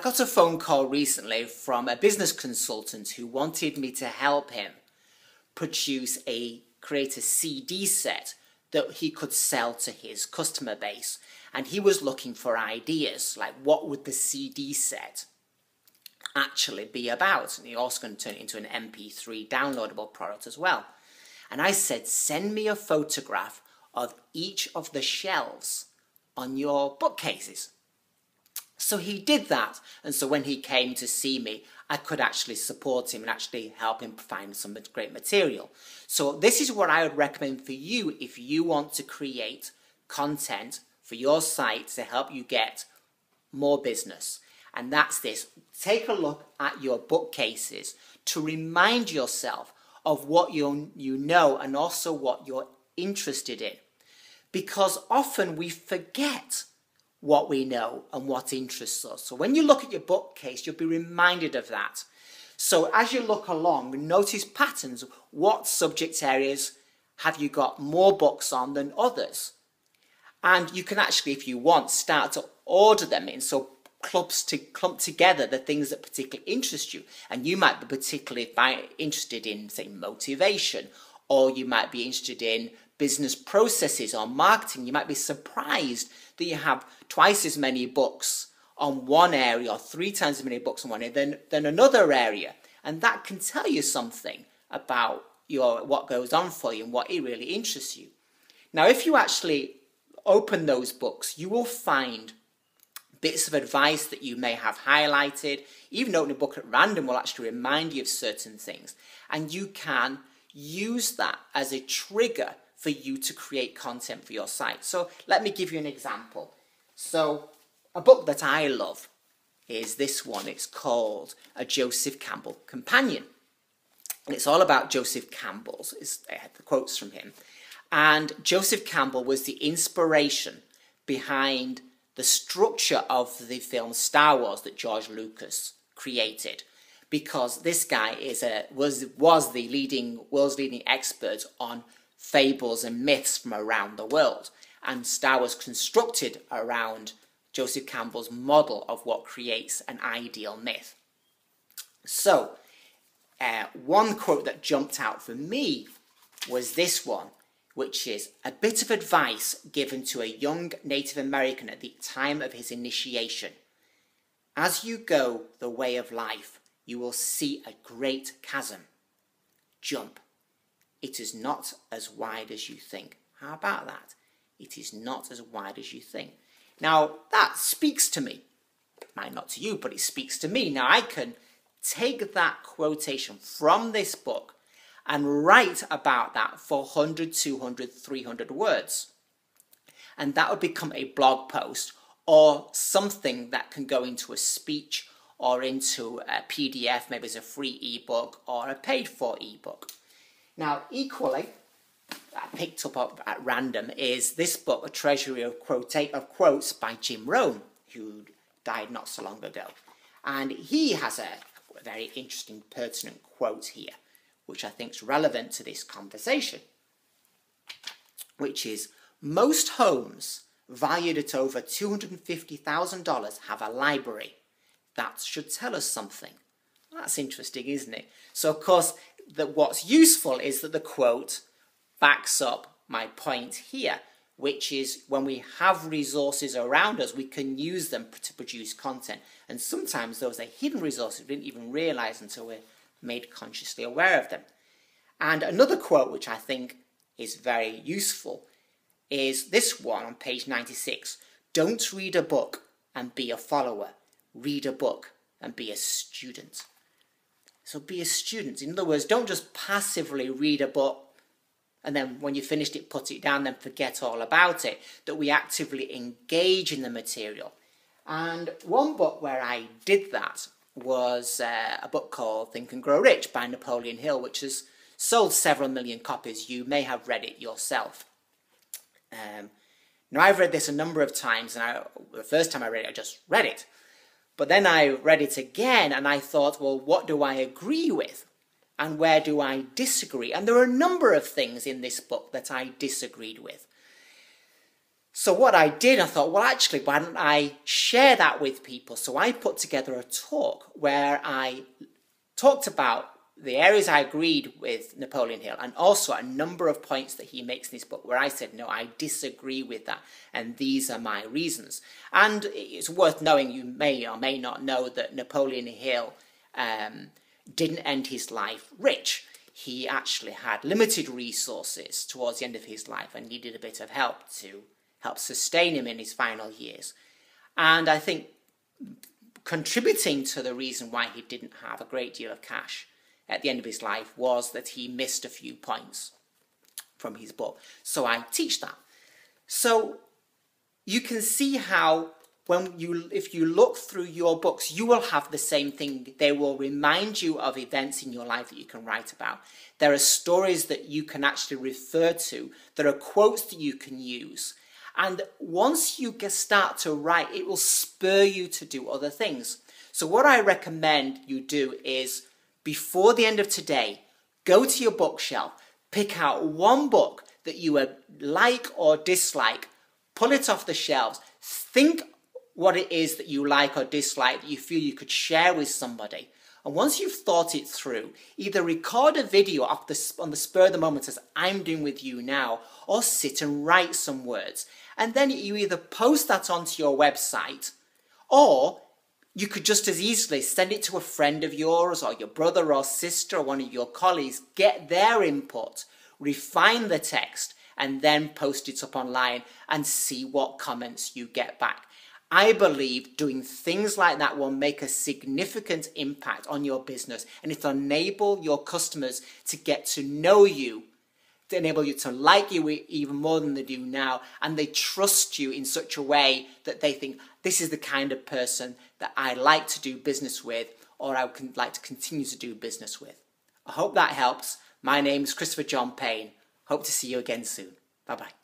got a phone call recently from a business consultant who wanted me to help him create a CD set that he could sell to his customer base. And he was looking for ideas, like what would the CD set actually be about? And he also going to turn it into an MP3 downloadable product as well. And I said, send me a photograph of each of the shelves on your bookcases. So he did that, and so when he came to see me, I could actually support him and actually help him find some great material. So this is what I would recommend for you if you want to create content for your site to help you get more business. And that's this. Take a look at your bookcases to remind yourself of what you know and also what you're interested in. Because often we forget what we know and what interests us. So when you look at your bookcase, you'll be reminded of that. So as you look along, notice patterns. What subject areas have you got more books on than others? And you can actually, if you want, start to order them in. So clump together the things that particularly interest you. And you might be particularly interested in, say, motivation, or you might be interested in business processes or marketing. You might be surprised that you have twice as many books on one area or 3 times as many books on one area than another area. And that can tell you something about what goes on for you and what it really interests you. Now, if you actually open those books, you will find bits of advice that you may have highlighted. Even opening a book at random will actually remind you of certain things. And you can use that as a trigger for you to create content for your site. So let me give you an example. So a book that I love is this one. It's called A Joseph Campbell Companion. And it's all about Joseph Campbell's. I had the quotes from him. And Joseph Campbell was the inspiration behind the structure of the film Star Wars that George Lucas created. Because this guy was the world's leading expert on fables and myths from around the world. And Star Wars constructed around Joseph Campbell's model of what creates an ideal myth. So, one quote that jumped out for me was this one, which is a bit of advice given to a young Native American at the time of his initiation. As you go the way of life, you will see a great chasm. Jump. It is not as wide as you think. How about that? It is not as wide as you think. Now, that speaks to me. Might not to you, but it speaks to me. Now, I can take that quotation from this book and write about that for 100, 200, 300 words. And that would become a blog post or something that can go into a speech or into a PDF, maybe as a free ebook or a paid-for ebook. Now, equally, I picked up at random is this book, A Treasury of Quotes by Jim Rohn, who died not so long ago. And he has a very interesting, pertinent quote here, which I think is relevant to this conversation, which is, most homes valued at over $250,000 have a library. That should tell us something. That's interesting, isn't it? So, of course, what's useful is that the quote backs up my point here, which is when we have resources around us, we can use them to produce content. And sometimes those are hidden resources we didn't even realize until we're made consciously aware of them. And another quote, which I think is very useful, is this one on page 96. Don't read a book and be a follower. Read a book and be a student. So be a student. In other words, don't just passively read a book and then when you finished it, put it down, then forget all about it. That we actively engage in the material. And one book where I did that was a book called Think and Grow Rich by Napoleon Hill, which has sold several million copies. You may have read it yourself. Now, I've read this a number of times, and the first time I read it, I just read it. But then I read it again, and I thought, well, what do I agree with? And where do I disagree? And there are a number of things in this book that I disagreed with. So what I did, I thought, well, actually, why don't I share that with people? So I put together a talk where I talked about the areas I agreed with Napoleon Hill, and also a number of points that he makes in his book where I said, no, I disagree with that, and these are my reasons. And it's worth knowing, you may or may not know, that Napoleon Hill didn't end his life rich. He actually had limited resources towards the end of his life and needed a bit of help to help sustain him in his final years. And I think contributing to the reason why he didn't have a great deal of cash at the end of his life was that he missed a few points from his book. So I teach that. So you can see how if you look through your books, you will have the same thing. They will remind you of events in your life that you can write about. There are stories that you can actually refer to. There are quotes that you can use. And once you start to write, it will spur you to do other things. So what I recommend you do is, before the end of today, go to your bookshelf, pick out one book that you like or dislike, pull it off the shelves, think what it is that you like or dislike that you feel you could share with somebody. And once you've thought it through, either record a video on the spur of the moment as I'm doing with you now, or sit and write some words. And then you either post that onto your website, or you could just as easily send it to a friend of yours, or your brother or sister, or one of your colleagues, get their input, refine the text, and then post it up online and see what comments you get back. I believe doing things like that will make a significant impact on your business, and it'll enable your customers to get to know you, to enable you to like you even more than they do now, and they trust you in such a way that they think, this is the kind of person that I like to do business with, or I would like to continue to do business with. I hope that helps. My name is Christopher John Payne. Hope to see you again soon. Bye-bye.